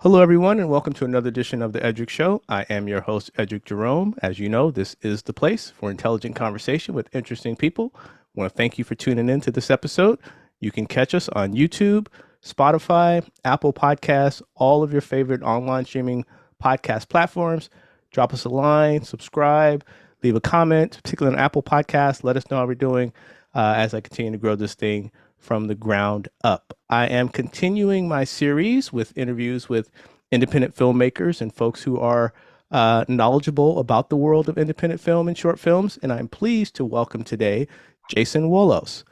Hello, everyone, and welcome to another edition of the Eddrick Show. I am your host, Eddrick Jerome. As you know, this is the place for intelligent conversation with interesting people. I want to thank you for tuning in to this episode. You can catch us on YouTube, Spotify, Apple Podcasts, all of your favorite online streaming podcast platforms. Drop us a line, subscribe, leave a comment, particularly on Apple Podcasts. Let us know how we're doing as I continue to grow this thing from the ground up. I am continuing my series with interviews with independent filmmakers and folks who are knowledgeable about the world of independent film and short films. And I'm pleased to welcome today Jason Wolos.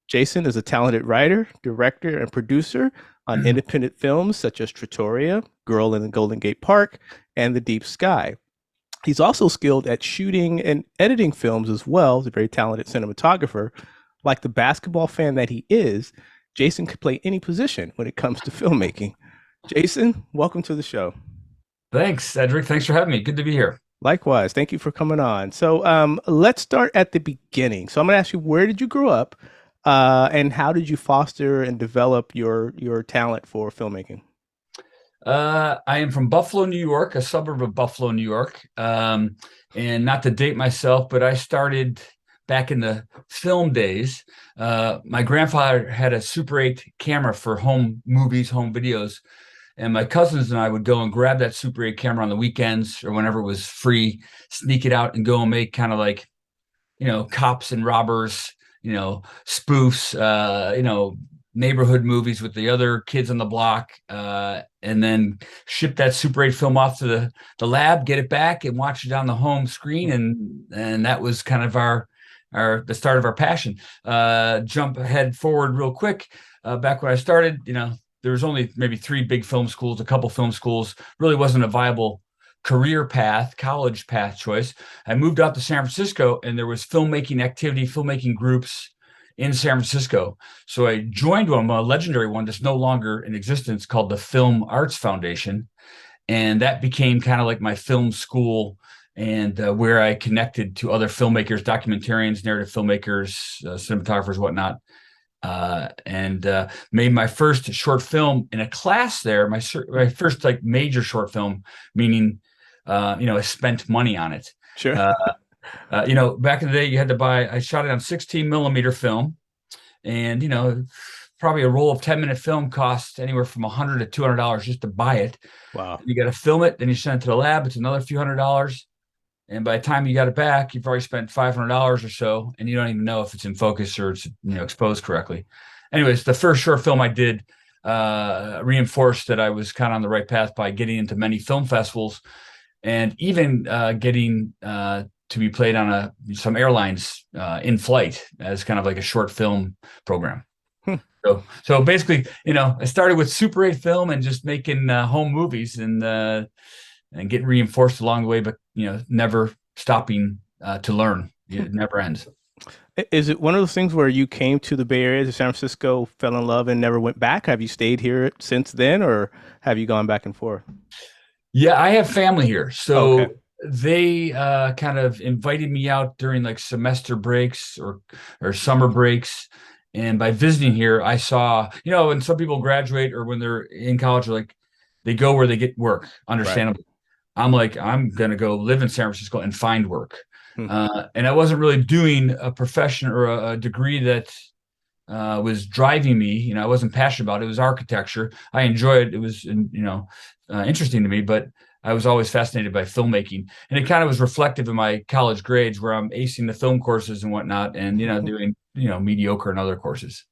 Jason is a talented writer, director, and producer on independent films such as Trattoria, Girl in the Golden Gate Park, and The Deep Sky. He's also skilled at shooting and editing films as well. He's a very talented cinematographer. Like the basketball fan that he is, Jason could play any position when it comes to filmmaking. Jason, welcome to the show. Thanks, Eddrick. Thanks for having me. Good to be here. Likewise, thank you for coming on. So let's start at the beginning. So I'm going to ask you, where did you grow up, and how did you foster and develop your talent for filmmaking? I am from Buffalo, New York, a suburb of Buffalo, New York. And not to date myself, but I started back in the film days. My grandfather had a Super 8 camera for home movies, home videos. And my cousins and I would go and grab that Super 8 camera on the weekends or whenever it was free, sneak it out and go and make kind of like, cops and robbers, spoofs, neighborhood movies with the other kids on the block, and then ship that Super 8 film off to the lab, get it back, and watch it on the home screen, and that was kind of the start of our passion. Jump ahead forward real quick. Back when I started, there was only maybe three big film schools, a couple film schools. Really wasn't a viable career path, college path choice. I moved out to San Francisco, and there was filmmaking groups in San Francisco. So I joined one, a legendary one that's no longer in existence, called the Film Arts Foundation. And that became kind of like my film school, and where I connected to other filmmakers, documentarians, narrative filmmakers, cinematographers, whatnot. And made my first short film in a class there, my first like major short film, meaning, I spent money on it. Sure. Uh, Back in the day, you had to buy, I shot it on 16 millimeter film, and, probably a roll of 10-minute film costs anywhere from $100 to $200 just to buy it. Wow. You got to film it, then you send it to the lab. It's another few $100. And by the time you got it back, you've already spent $500 or so, and you don't even know if it's in focus or it's, exposed correctly. Anyways, the first short film I did reinforced that I was kind of on the right path by getting into many film festivals, and even getting to be played on some airlines in flight as kind of like a short film program. Hmm. So basically, I started with Super 8 film and just making home movies, and getting reinforced along the way, but never stopping to learn. It never ends. Is it one of those things where you came to the Bay Area, to San Francisco, fell in love, and never went back? Have you stayed here since then, or have you gone back and forth? Yeah, I have family here, Okay. so they kind of invited me out during like semester breaks or summer breaks. And by visiting here, I saw, when some people graduate or when they're in college, like they go where they get work, Right. understandably. I'm like, I'm gonna go live in San Francisco and find work. Hmm. And I wasn't really doing a profession or a degree that was driving me. I wasn't passionate about it. It was architecture. I enjoyed it. It was, interesting to me, but I was always fascinated by filmmaking. And it kind of was reflective in my college grades, where I'm acing the film courses and whatnot, and, doing, mediocre in other courses.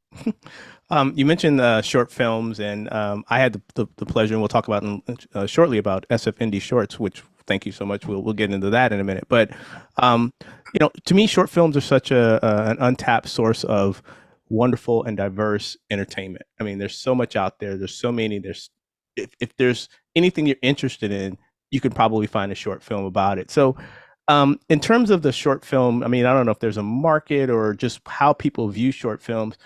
You mentioned short films, and I had the pleasure, and we'll talk about shortly about SF Indie Shorts, which thank you so much. We'll get into that in a minute. But to me, short films are such an untapped source of wonderful and diverse entertainment. I mean, there's so much out there. There's so many. If there's anything you're interested in, you can probably find a short film about it. So, in terms of the short film, I mean, I don't know if there's a market or just how people view short films.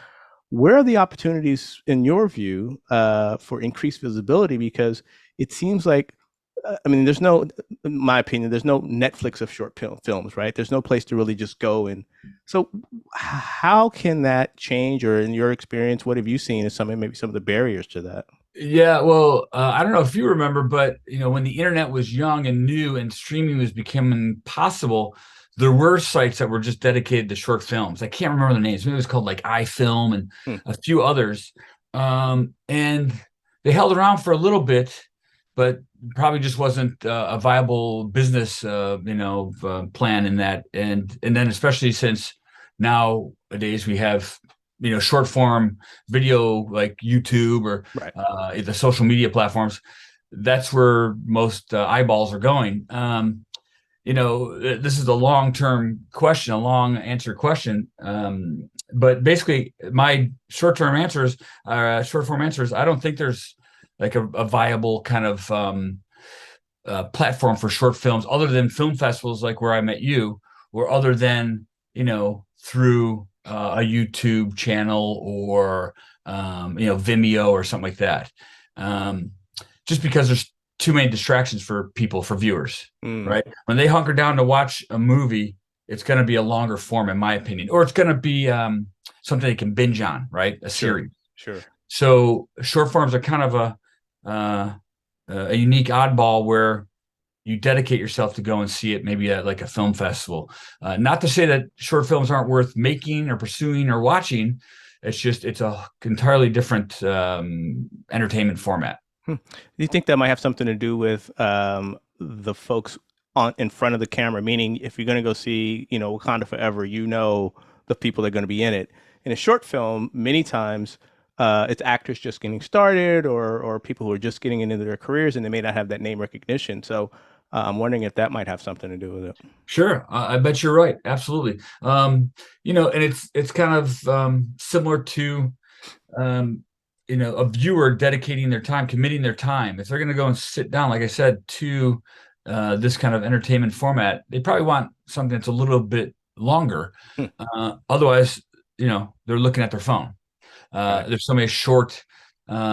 Where are the opportunities, in your view, for increased visibility? Because it seems like, I mean, in my opinion, there's no Netflix of short films, right? There's no place to really just go. And so, how can that change? Or in your experience, what have you seen as maybe some of the barriers to that? Yeah, well, I don't know if you remember, but when the internet was young and new and streaming was becoming possible, there were sites that were just dedicated to short films. I can't remember the names. Maybe it was called like iFilm and Hmm, a few others. And they held around for a little bit, but probably just wasn't a viable business, plan in that. And then especially since nowadays we have short form video like YouTube or right. the social media platforms, that's where most eyeballs are going. This is a long term question, a long answer question. But basically, my short form answers, I don't think there's like a viable kind of platform for short films other than film festivals like where I met you, or other than, through a YouTube channel or, Vimeo or something like that. Um, just because there's too many distractions for people, for viewers, Mm, right? When they hunker down to watch a movie, it's going to be a longer form, in my opinion, or it's going to be something they can binge on, right? A sure, series. sure. So short forms are kind of uh, a unique oddball where you dedicate yourself to go and see it maybe at like a film festival. Not to say that short films aren't worth making or pursuing or watching. It's just it's a entirely different entertainment format. Hmm. Do you think that might have something to do with the folks on in front of the camera? Meaning, if you're going to go see, Wakanda Forever, the people that are going to be in it. In a short film, many times it's actors just getting started, or people who are just getting into their careers, and they may not have that name recognition. So I'm wondering if that might have something to do with it. Sure, I bet you're right. Absolutely. And it's kind of similar to um, a viewer dedicating their time, committing their time. If they're going to go and sit down, like I said, to this kind of entertainment format, they probably want something that's a little bit longer. Hmm, Otherwise, they're looking at their phone. right. There's so many short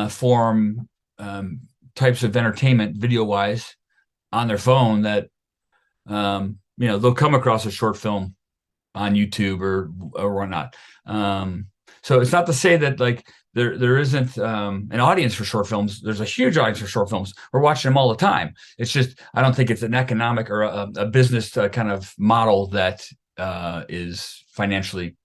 form um, types of entertainment, video wise, on their phone that they'll come across a short film on YouTube or whatnot. Um, so it's not to say that like there isn't an audience for short films. There's a huge audience for short films. We're watching them all the time. It's just I don't think it's an economic or a business kind of model that is financially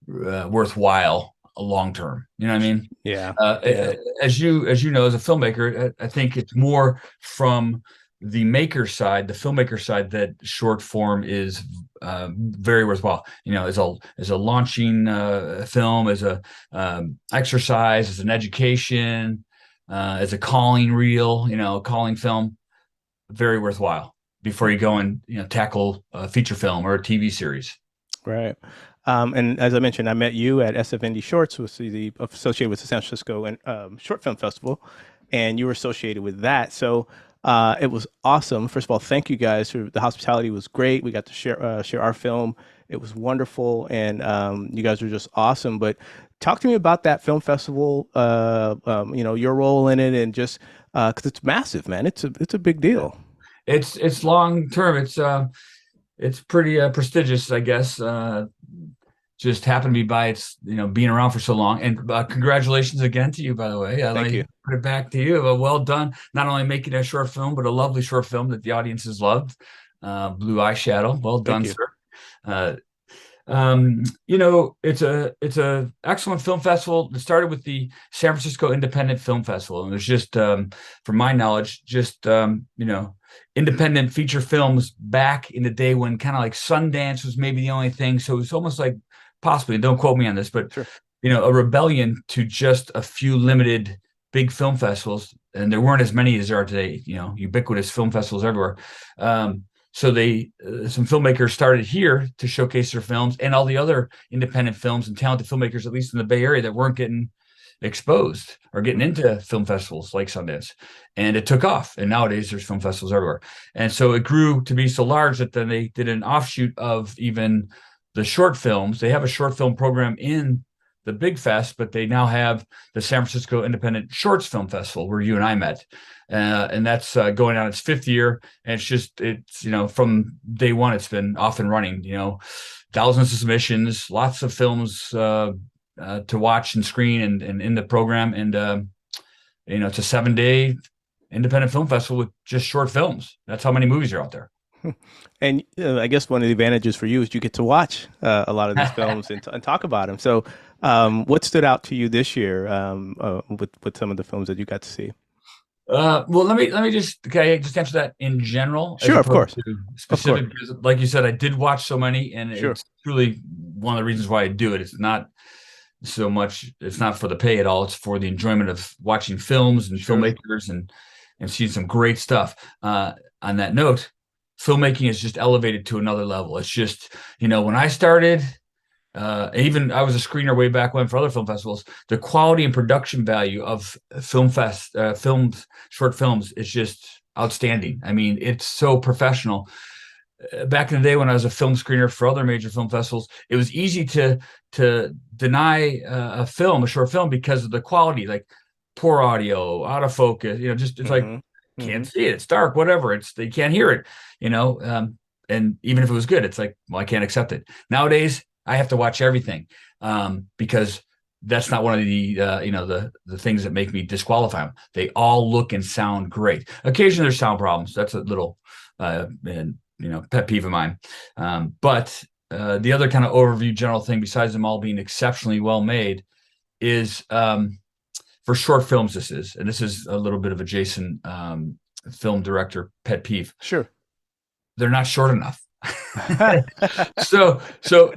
worthwhile long term. You know what I mean? Yeah, Uh, yeah, as you know, as a filmmaker, I think it's more from the maker side, the filmmaker side, that short form is very worthwhile. As a launching film, as a exercise, as an education, as a calling reel, calling film, very worthwhile before you go and tackle a feature film or a TV series. right. And as I mentioned, I met you at SFND Shorts, which is the associated with the San Francisco and Short Film Festival, and you were associated with that. So it was awesome. First of all, thank you guys for the hospitality was great. We got to share our film. It was wonderful, and you guys were just awesome. But talk to me about that film festival. Your role in it, and just because it's massive, man. It's a big deal. It's long term. It's pretty prestigious, I guess. Just happened to be by its being around for so long. And congratulations again to you, by the way. Let Thank me you, put it back to you. Well done, not only making a short film, but a lovely short film that the audiences loved. Blue Eyeshadow. Well thank done, you. sir. Uh, it's a excellent film festival. It started with the San Francisco Independent Film Festival, and there's just, from my knowledge, just independent feature films back in the day when kind of like Sundance was maybe the only thing. So it's almost like possibly, don't quote me on this, but Sure. a rebellion to just a few limited big film festivals, and there weren't as many as there are today. Ubiquitous film festivals everywhere. So some filmmakers started here to showcase their films, and all the other independent films and talented filmmakers, at least in the Bay Area, that weren't getting exposed or getting into film festivals like Sundance. And it took off. And nowadays there's film festivals everywhere. And so it grew to be so large that then they did an offshoot of even the short films. They have a short film program in the Big Fest, but they now have the San Francisco Independent Shorts Film Festival where you and I met. And that's going on its fifth year. And it's from day one, it's been off and running, thousands of submissions, lots of films to watch and screen and in the program. And It's a 7 day independent film festival with just short films. That's how many movies are out there. And I guess one of the advantages for you is you get to watch a lot of these films and talk about them. So, what stood out to you this year with some of the films that you got to see? Well, let me just okay, just answer that in general as Sure, of opposed course, to of course, specific. Because, like you said, I did watch so many, and sure, it's truly one of the reasons why I do it. It's not so much. It's not for the pay at all. It's for the enjoyment of watching films and sure. filmmakers and seeing some great stuff. On that note, filmmaking is just elevated to another level. It's just when I started. Even I was a screener way back when for other film festivals. The quality and production value of films, short films is just outstanding. I mean, it's so professional. Back in the day when I was a film screener for other major film festivals, it was easy to deny a short film because of the quality, like poor audio, out of focus. Just it's like Mm-hmm. Mm-hmm. can't see it. It's dark, whatever. It's they can't hear it. You know, and even if it was good, it's like, well, I can't accept it. Nowadays, I have to watch everything because that's not one of the things that make me disqualify them. They all look and sound great. Occasionally, there's sound problems. That's a little and pet peeve of mine. But the other kind of overview general thing, besides them all being exceptionally well made, is for short films. This is a little bit of a Jason film director pet peeve. Sure. They're not short enough. So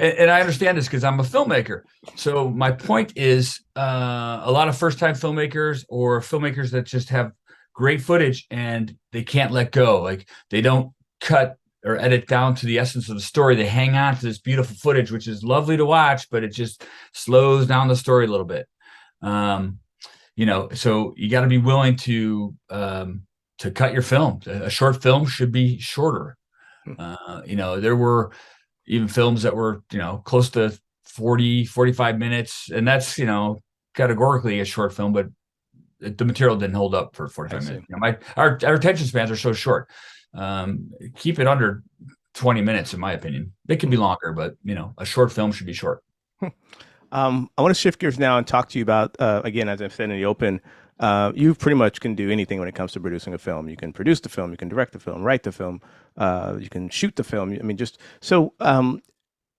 I understand this because I'm a filmmaker. So my point is, a lot of first-time filmmakers or filmmakers that just have great footage and they can't let go. Like they don't cut or edit down to the essence of the story. They hang on to this beautiful footage, which is lovely to watch, but it just slows down the story a little bit. Um, so you got to be willing to cut your film. A short film should be shorter. There were even films that were, close to 40, 45 minutes. And that's, categorically a short film, but the material didn't hold up for I 45 see. minutes. Our attention spans are so short. Keep it under 20 minutes, in my opinion. They can be longer, but, a short film should be short. I want to shift gears now and talk to you about, again, as I've said in the open, you pretty much can do anything when it comes to producing a film. You can produce the film, you can direct the film, write the film, you can shoot the film. I mean, just so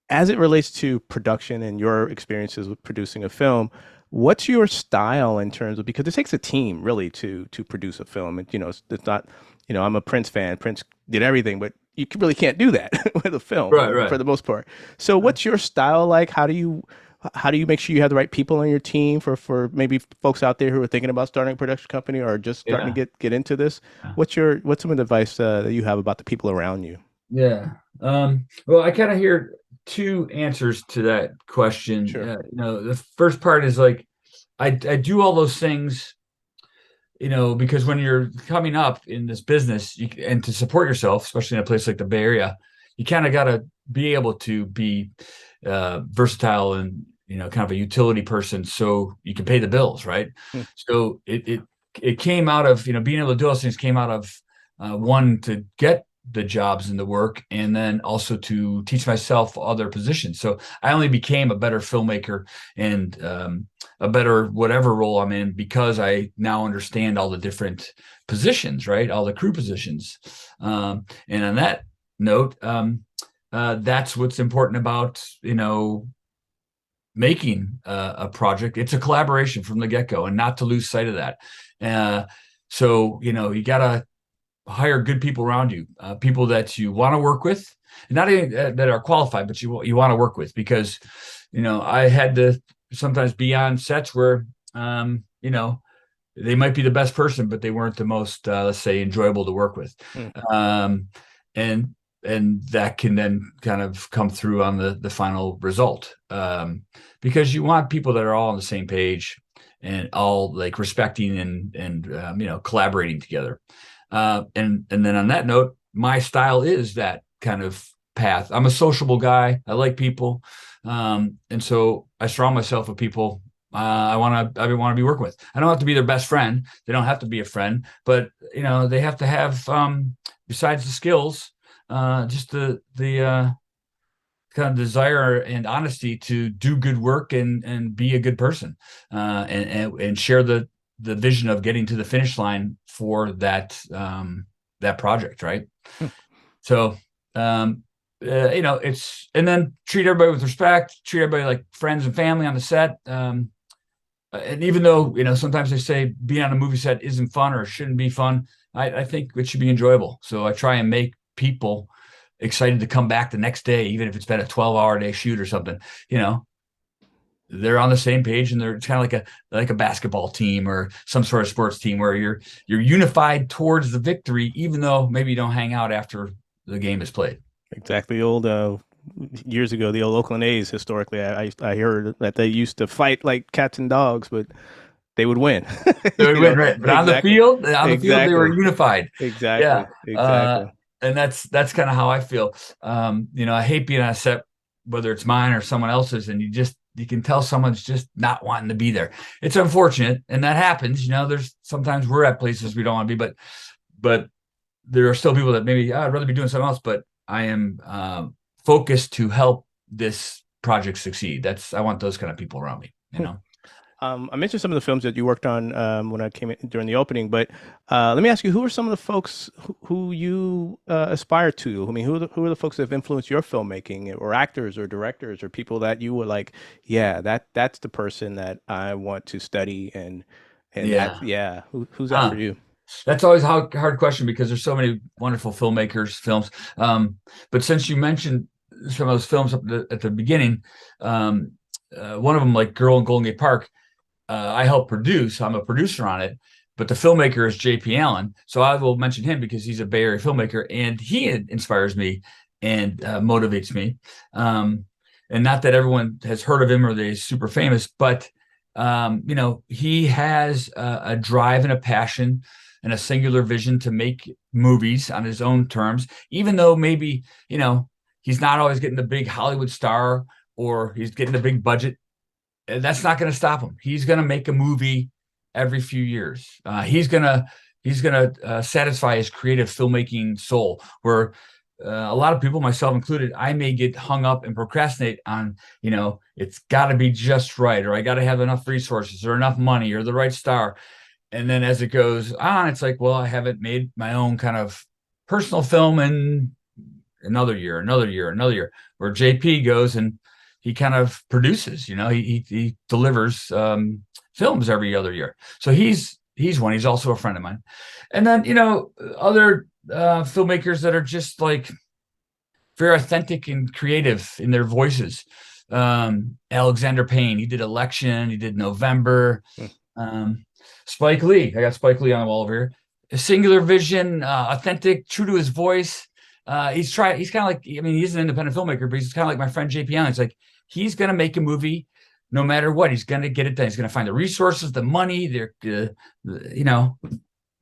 as it relates to production and your experiences with producing a film, what's your style in terms of, because it takes a team really to produce a film. And, it's not, I'm a Prince fan. Prince did everything, but you really can't do that with a film Right, right. for the most part. So what's your style like? How do you make sure you have the right people on your team for maybe folks out there who are thinking about starting a production company or just starting to Yeah. get into this? What's some of the advice that you have about the people around you? Yeah. Well, I kind of hear two answers to that question. Sure. The first part is like, I do all those things, because when you're coming up in this business and to support yourself, especially in a place like the Bay Area, you kind of got to be able to be versatile and, kind of a utility person so you can pay the bills, right? Hmm. So it came out of, being able to do those things came out of one, to get the jobs and the work, and then also to teach myself other positions. So I only became a better filmmaker and a better whatever role I'm in because I now understand all the different positions, right? All the crew positions. And on that note, that's what's important about, making a project. It's a collaboration from the get-go, and not to lose sight of that. So, you got to hire good people around you, people that you want to work with, not even that are qualified, but you want to work with, because I had to sometimes be on sets where they might be the best person, but they weren't the most, let's say, enjoyable to work with, Hmm. um, and that can then kind of come through on the final result, because you want people that are all on the same page and all like respecting and collaborating together. And then on that note, my style is that kind of path. I'm a sociable guy. I like people, and so I surround myself with people I want to be working with. I don't have to be their best friend. They don't have to be a friend, but they have to have, besides the skills, just the kind of desire and honesty to do good work and be a good person, and share the vision of getting to the finish line for that project, right? Hmm. So, it's, and then treat everybody with respect, treat everybody like friends and family on the set. And even though, sometimes they say being on a movie set isn't fun or shouldn't be fun, I think it should be enjoyable. So I try and make people excited to come back the next day, even if it's been a 12-hour day shoot or something. You know, they're on the same page, and it's kind of like a basketball team or some sort of sports team where you're unified towards the victory, even though maybe you don't hang out after the game is played. Exactly. Old years ago, the old Oakland A's. Historically, I heard that they used to fight like cats and dogs, but they would win. They would You win, know, right? But exactly, on the field, they were exactly, unified. Yeah, exactly, uh, exactly. and that's kind of how I feel. I hate being on a set, whether it's mine or someone else's, and you can tell someone's just not wanting to be there. It's unfortunate, and that happens. There's sometimes we're at places we don't want to be, but there are still people that maybe I'd rather be doing something else, but I am focused to help this project succeed. I want those kind of people around me. I mentioned some of the films that you worked on when I came in during the opening, but let me ask you, who are some of the folks who you aspire to? I mean, who are the folks that have influenced your filmmaking, or actors or directors or people that you were like, yeah, that's the person that I want to study, and that's, Yeah. yeah, who's that for Huh. you? That's always a hard question because there's so many wonderful filmmakers, films. But since you mentioned some of those films at the beginning, um, one of them, like Girl in Golden Gate Park, I helped produce. I'm a producer on it, but the filmmaker is J.P. Allen. So I will mention him because he's a Bay Area filmmaker, and he inspires me and motivates me. Um, and not that everyone has heard of him or they're super famous, but he has a drive and a passion and a singular vision to make movies on his own terms, even though maybe he's not always getting the big Hollywood star or he's getting the big budget. That's not going to stop him. He's going to make a movie every few years. He's gonna satisfy his creative filmmaking soul. Where a lot of people, myself included, I may get hung up and procrastinate on. It's got to be just right, or I got to have enough resources, or enough money, or the right star. And then as it goes on, it's like, well, I haven't made my own kind of personal film in another year, another year, another year. Where JP goes and he kind of produces, he delivers films every other year. So he's one. He's also a friend of mine. And then other filmmakers that are just like very authentic and creative in their voices. Alexander Payne, he did Election, he did November. Hmm. Um, Spike Lee, I got Spike Lee on the wall over here. A singular vision, authentic, true to his voice. He's kind of like, I mean, he's an independent filmmaker, but he's kind of like my friend JP Allen. It's like he's going to make a movie no matter what. He's going to get it done. He's going to find the resources, the money.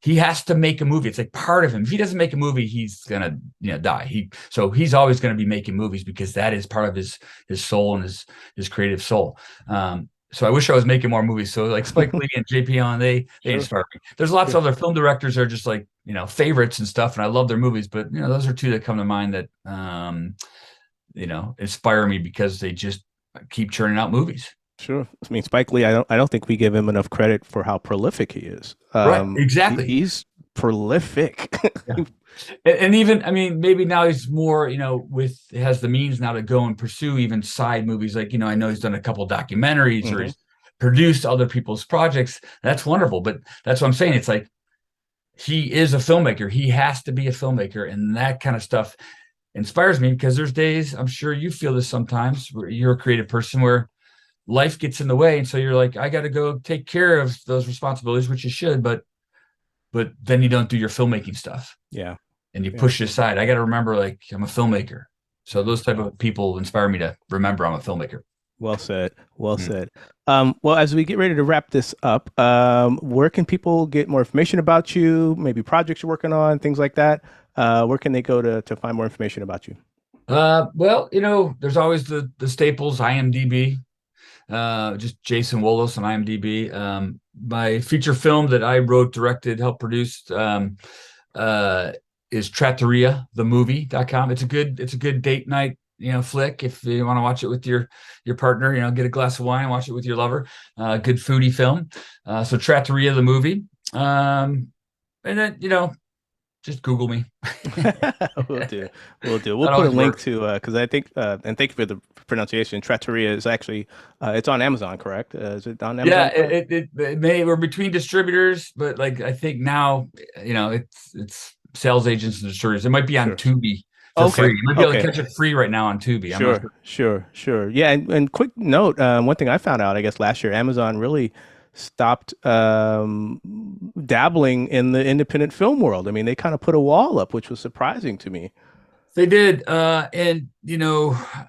He has to make a movie. It's like part of him. If he doesn't make a movie, he's gonna die. He's always going to be making movies because that is part of his soul and his creative soul. So I wish I was making more movies. So like Spike Lee and JP Allen, they Sure, inspire me. There's lots sure. of other film directors that are just like favorites and stuff, and I love their movies. But those are two that come to mind that inspire me because they just keep churning out movies. Sure. I mean, Spike Lee, I don't think we give him enough credit for how prolific he is. Right, exactly. He's prolific. Yeah. And even, I mean, maybe now he's more, has the means now to go and pursue even side movies. Like, I know he's done a couple documentaries or Hmm. he's produced other people's projects. That's wonderful. But that's what I'm saying. It's like he is a filmmaker. He has to be a filmmaker. And that kind of stuff inspires me because there's days, I'm sure you feel this sometimes, where you're a creative person where life gets in the way. And so you're like, I got to go take care of those responsibilities, which you should, but then you don't do your filmmaking stuff Yeah, and you yeah. push it aside. I got to remember, like, I'm a filmmaker. So those type of people inspire me to remember I'm a filmmaker. Well said. Well Mm. said. Well, as we get ready to wrap this up, where can people get more information about you? Maybe projects you're working on, things like that. Where can they go to find more information about you? Well, there's always the staples, IMDb, just Jason Wolos on IMDb. My feature film that I wrote, directed, helped produce, uh, is Trattoria, the movie.com. It's a good date night flick. If you want to watch it with your partner, get a glass of wine, watch it with your lover. Good foodie film. So Trattoria the movie. And then just Google me. We'll do. We'll do. We'll That put a always link works. to because I think and thank you for the pronunciation. Trattoria is actually it's on Amazon, correct? Is it on Yeah, Amazon Prime? it may we're between distributors, but like I think now, it's sales agents and distributors. It might be on Sure. Tubi for free. Okay. You might be able to Okay. catch it free right now on Tubi. I'm not Sure. Sure. Sure. Yeah. And quick note, one thing I found out, I guess last year, Amazon really stopped dabbling in the independent film world. I mean, they kind of put a wall up, which was surprising to me. They did, and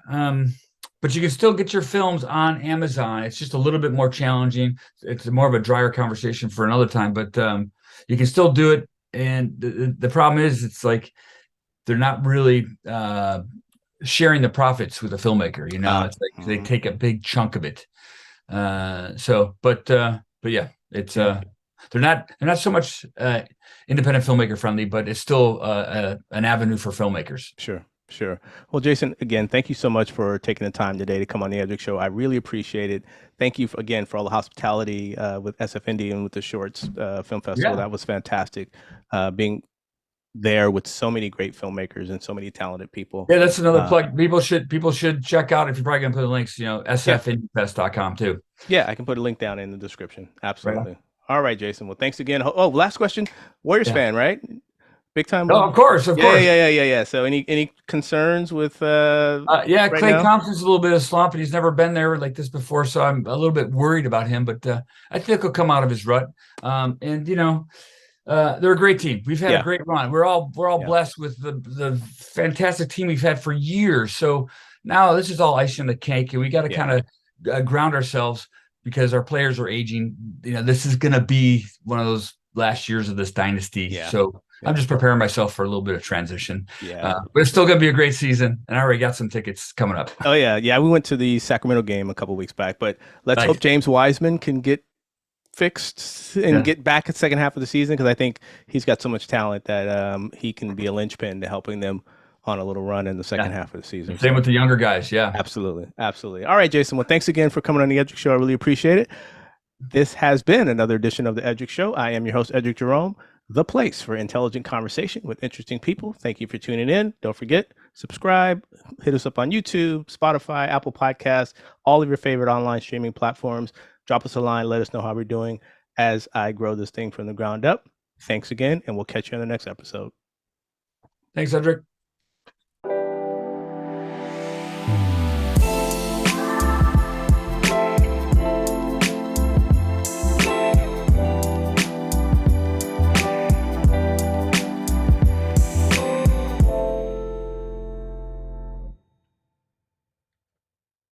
um, but you can still get your films on Amazon. It's just a little bit more challenging. It's more of a drier conversation for another time, but you can still do it. And the problem is, it's like they're not really sharing the profits with the filmmaker. It's like they Mhm. take a big chunk of it. But yeah, it's Yeah. they're not so much independent filmmaker friendly, but it's still an avenue for filmmakers. Sure, sure. Well, Jason, again, thank you so much for taking the time today to come on the Eddrick Show. I really appreciate it. Thank you again for all the hospitality with SFND and with the Shorts Film Festival. Yeah. That was fantastic. Being there with so many great filmmakers and so many talented people. Yeah, that's another Uh, plug. People should check out, if you're probably gonna put the links, yeah, sfindfest.com too. yeah, I can put a link down in the description. Right on. Absolutely. All right, Jason. Well, thanks again. Oh, last question. Warriors Yeah. fan, right? Big Oh, time. of course, of Yeah, yeah, course. yeah, yeah, yeah, yeah. So, any concerns with Yeah, right Clay now? Thompson's a little bit of slump, and he's never been there like this before, so I'm a little bit worried about him. But I think he'll come out of his rut. And they're a great team. We've had a Yeah, great run. We're all yeah, blessed with the fantastic team we've had for years. So now this is all icing on the cake, and we got to yeah. kind of ground ourselves because our players are aging. This is going to be one of those last years of this dynasty. Yeah. So I'm Yeah. just preparing myself for a little bit of transition. Yeah. But it's still going to be a great season, and I already got some tickets coming up. Oh yeah. Yeah. We went to the Sacramento game a couple weeks back, but let's Nice. hope James Wiseman can get fixed and Yeah. get back at second half of the season because I think he's got so much talent that he can be a linchpin to helping them on a little run in the second Yeah. half of the season. Same So with the younger guys. Yeah. absolutely. Absolutely. All right, Jason. Well, thanks again for coming on the Edric Show. I really appreciate it. This has been another edition of the Eddrick Show. I am your host, Eddrick Jerome, the place for intelligent conversation with interesting people. Thank you for tuning in. Don't forget, subscribe, hit us up on YouTube, Spotify, Apple Podcasts, all of your favorite online streaming platforms. Drop us a line, let us know how we're doing as I grow this thing from the ground up. Thanks again, and we'll catch you on the next episode. Thanks, Eddrick.